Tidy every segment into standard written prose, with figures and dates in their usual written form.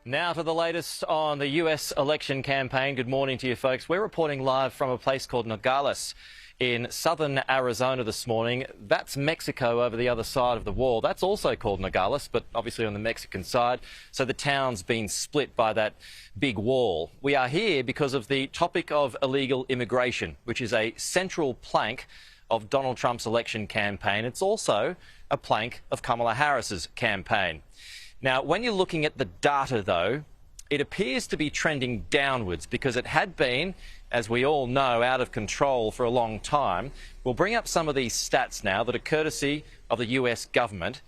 Now to the latest on the US election campaign. Good morning to you folks. We're reporting live from a place called Nogales in southern Arizona this morning. That's Mexico over the other side of the wall. That's also called Nogales, but obviously on the Mexican side. So the town's been split by that big wall. We are here because of the topic of illegal immigration, which is a central plank of Donald Trump's election campaign. It's also a plank of Kamala Harris's campaign. Now, when you're looking at the data, though, it appears to be trending downwards because it had been, as we all know, out of control for a long time. We'll bring up some of these stats now that are courtesy of the US government.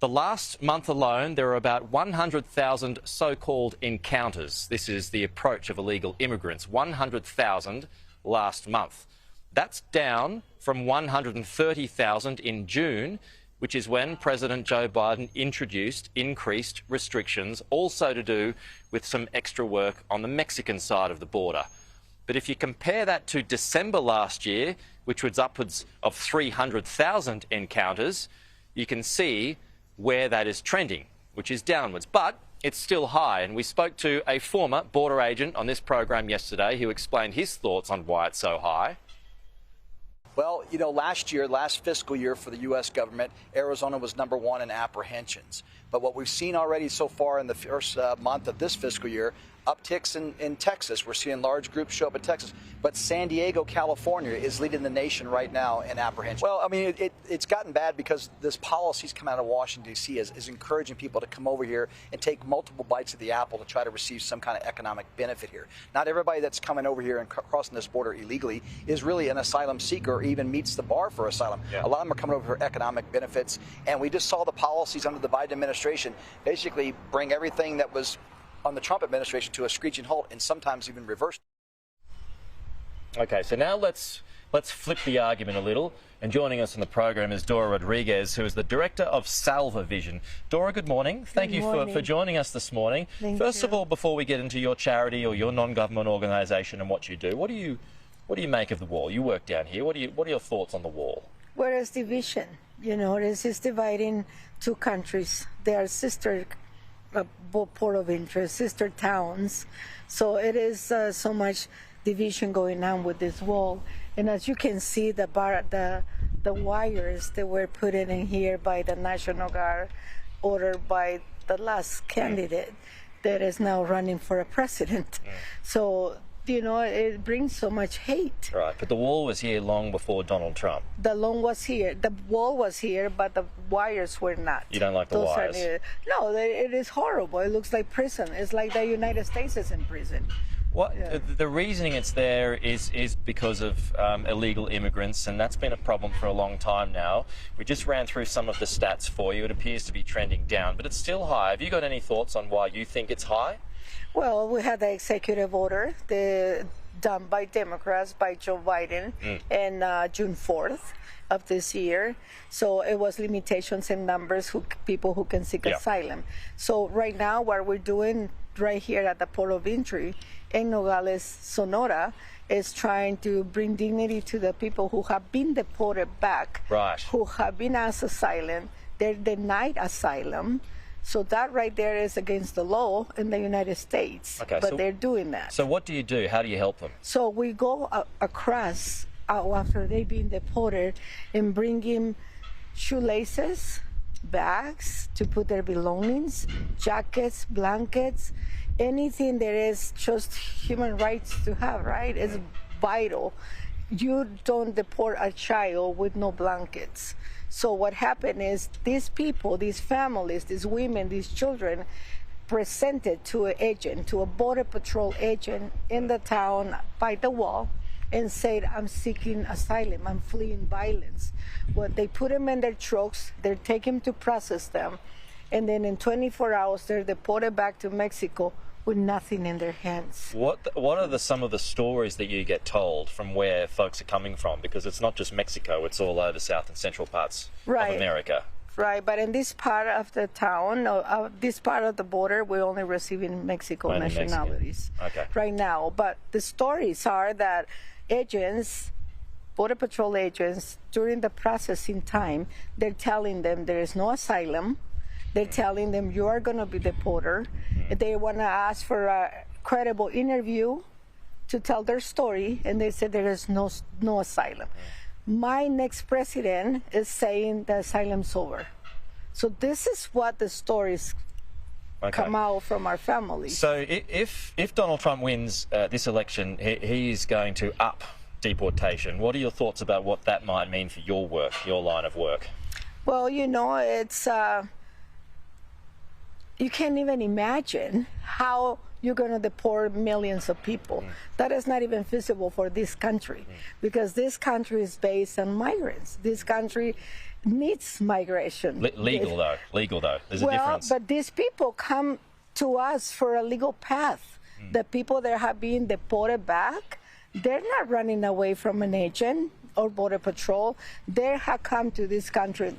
The last month alone, there are about 100,000 so-called encounters. This is the approach of illegal immigrants. 100,000 last month. That's down from 130,000 in June, which is when President Joe Biden introduced increased restrictions, also to do with some extra work on the Mexican side of the border. But if you compare that to December last year, which was upwards of 300,000 encounters, you can see where that is trending, which is downwards. But it's still high, and we spoke to a former border agent on this program yesterday who explained his thoughts on why it's so high. Well, you know, last fiscal year for the U.S. government, Arizona was #1 in apprehensions. But what we've seen already so far in the first month of this fiscal year, upticks in Texas. We're seeing large groups show up in Texas. But San Diego, California is leading the nation right now in apprehension. Well, I mean, it's gotten bad because this policy's come out of Washington, D.C. is encouraging people to come over here and take multiple bites of the apple to try to receive some kind of economic benefit here. Not everybody that's coming over here and crossing this border illegally is really an asylum seeker or even meets the bar for asylum. Yeah. A lot of them are coming over for economic benefits. And we just saw the policies under the Biden administration basically bring everything that was on the Trump administration to a screeching halt, and sometimes even reversed. Okay, so now let's flip the argument a little. And joining us on the program is Dora Rodriguez, who is the director of Salvavision. Dora, good morning. Thank you for joining us this morning. First of all, before we get into your charity or your non-government organisation and what you do, what do you make of the wall? You work down here. What are your thoughts on the wall? Well, it's division. You know, this is dividing two countries. They are sister port of interest, sister towns. So it is so much division going on with this wall. And as you can see, the wires that were put in here by the National Guard, ordered by the last candidate that is now running for a president. So, you know, it brings so much hate. Right, but the wall was here long before Donald Trump. The wall was here, but the wires were not. You don't like the wires? No, it is horrible. It looks like prison. It's like the United States is in prison. What the reasoning it's there is because of illegal immigrants, and that's been a problem for a long time now. We just ran through some of the stats for you. It appears to be trending down, but it's still high. Have you got any thoughts on why you think it's high? Well, we had the executive order done by Democrats, by Joe Biden, and June 4th of this year. So it was limitations in numbers people who can seek asylum. So right now, what we're doing right here at the port of entry in Nogales, Sonora, is trying to bring dignity to the people who have been deported back, who have been asked asylum. They're denied asylum. So that right there is against the law in the United States, but they're doing that. So what do you do? How do you help them? So we go across after they've been deported and bring in shoelaces, bags to put their belongings, jackets, blankets, anything that is just human rights to have, right? It's vital. You don't deport a child with no blankets. So what happened is these people, these families, these women, these children presented to an agent, to a Border Patrol agent in the town by the wall and said, I'm seeking asylum, I'm fleeing violence. Well, they put them in their trucks, they take them to process them, and then in 24 hours they're deported back to Mexico with nothing in their hands. What are some of the stories that you get told from where folks are coming from? Because it's not just Mexico, it's all over South and Central parts of America. Right, but in this part of the town, this part of the border, we're only receiving Mexico nationalities right now. But the stories are that agents, Border Patrol agents, during the processing time, they're telling them there is no asylum, They're telling them you are going to be deported. They want to ask for a credible interview to tell their story, and they said there is no asylum. My next president is saying the asylum's over. So this is what the stories come out from our families. So if Donald Trump wins this election, he is going to up deportation. What are your thoughts about what that might mean for your work, your line of work? Well, you know, it's you can't even imagine how you're going to deport millions of people. That is not even feasible for this country, because this country is based on migrants. This country needs migration. Legal though. There's a difference. But these people come to us for a legal path. The people that have been deported back, they're not running away from an agent or border patrol. They have come to this country,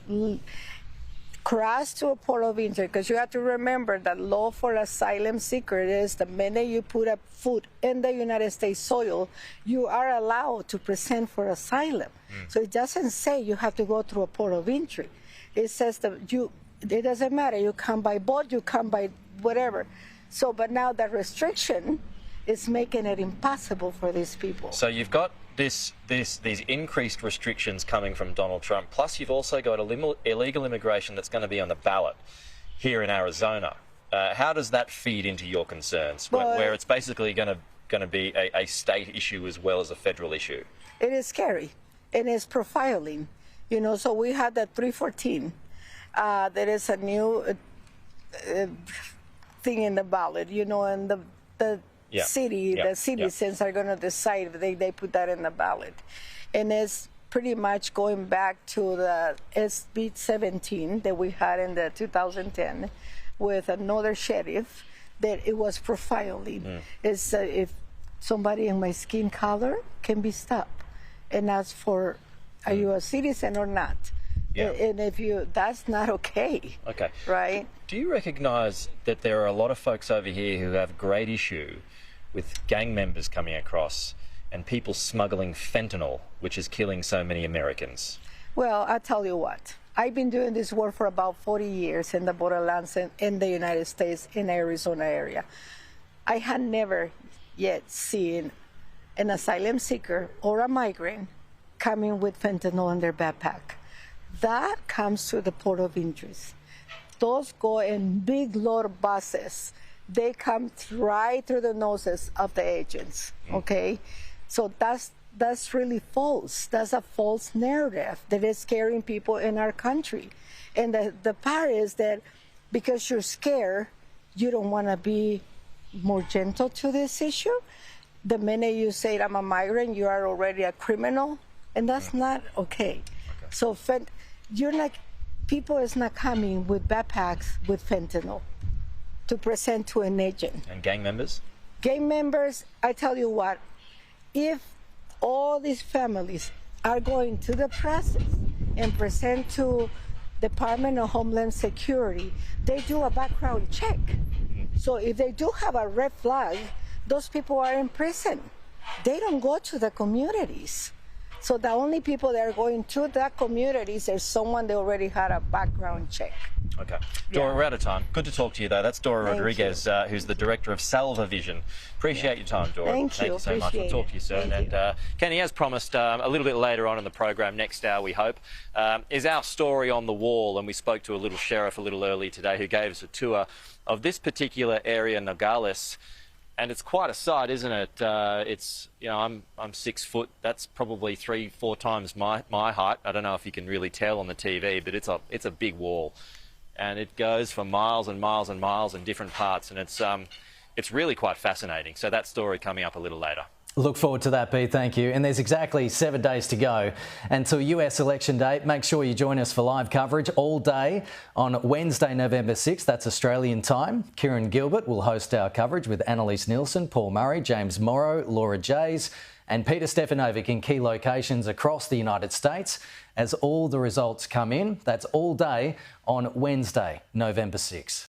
crossed to a port of entry, because you have to remember that law for asylum seeker is the minute you put a foot in the United States soil, you are allowed to present for asylum. So it doesn't say you have to go through a port of entry. It says that it doesn't matter. You come by boat, you come by whatever. So, but now the restriction is making it impossible for these people. So you've got these increased restrictions coming from Donald Trump, plus you've also got illegal immigration that's going to be on the ballot here in Arizona. How does that feed into your concerns, where it's basically going to be a state issue as well as a federal issue? It is scary, and it's profiling. You know, so we had that 314. There is a new thing in the ballot, you know, and the citizens are going to decide if they put that in the ballot. And it's pretty much going back to the SB 17 that we had in the 2010 with another sheriff, that it was profiling. It's if somebody in my skin color can be stopped and asked for, are you a citizen or not? And if that's not okay. Okay. Right? Do you recognise that there are a lot of folks over here who have great issue with gang members coming across and people smuggling fentanyl, which is killing so many Americans? Well, I'll tell you what. I've been doing this work for about 40 years in the borderlands in the United States, in the Arizona area. I had never yet seen an asylum seeker or a migrant coming with fentanyl in their backpack. That comes to the port of entry. Those go in big load buses. They come right through the noses of the agents, okay? So that's really false. That's a false narrative that is scaring people in our country. And the part is that because you're scared, you don't want to be more gentle to this issue. The minute you say I'm a migrant, you are already a criminal, and that's not okay. So people is not coming with backpacks with fentanyl to present to an agent. And gang members? Gang members, I tell you what, if all these families are going to the process and present to Department of Homeland Security, they do a background check. So if they do have a red flag, those people are in prison. They don't go to the communities. So the only people that are going to the communities is someone that already had a background check. Okay. Dora, we're out of time. Good to talk to you, though. That's Dora Rodriguez, who's the director of Salvavision. Appreciate your time, Dora. Thank you so much. We'll talk to you soon. And Kenny, as promised, a little bit later on in the program, next hour, we hope, is our story on the wall. And we spoke to a little sheriff a little earlier today who gave us a tour of this particular area, Nogales. And it's quite a sight, isn't it? It's, you know, I'm 6 foot. That's probably 3-4 times my height. I don't know if you can really tell on the TV, but it's a big wall, and it goes for miles and miles and miles in different parts, and it's really quite fascinating. So that story coming up a little later. Look forward to that, Pete. Thank you. And there's exactly 7 days to go until US election day. Make sure you join us for live coverage all day on Wednesday, November 6th. That's Australian time. Kieran Gilbert will host our coverage with Annalise Nielsen, Paul Murray, James Morrow, Laura Jays and Peter Stefanovic in key locations across the United States as all the results come in. That's all day on Wednesday, November 6th.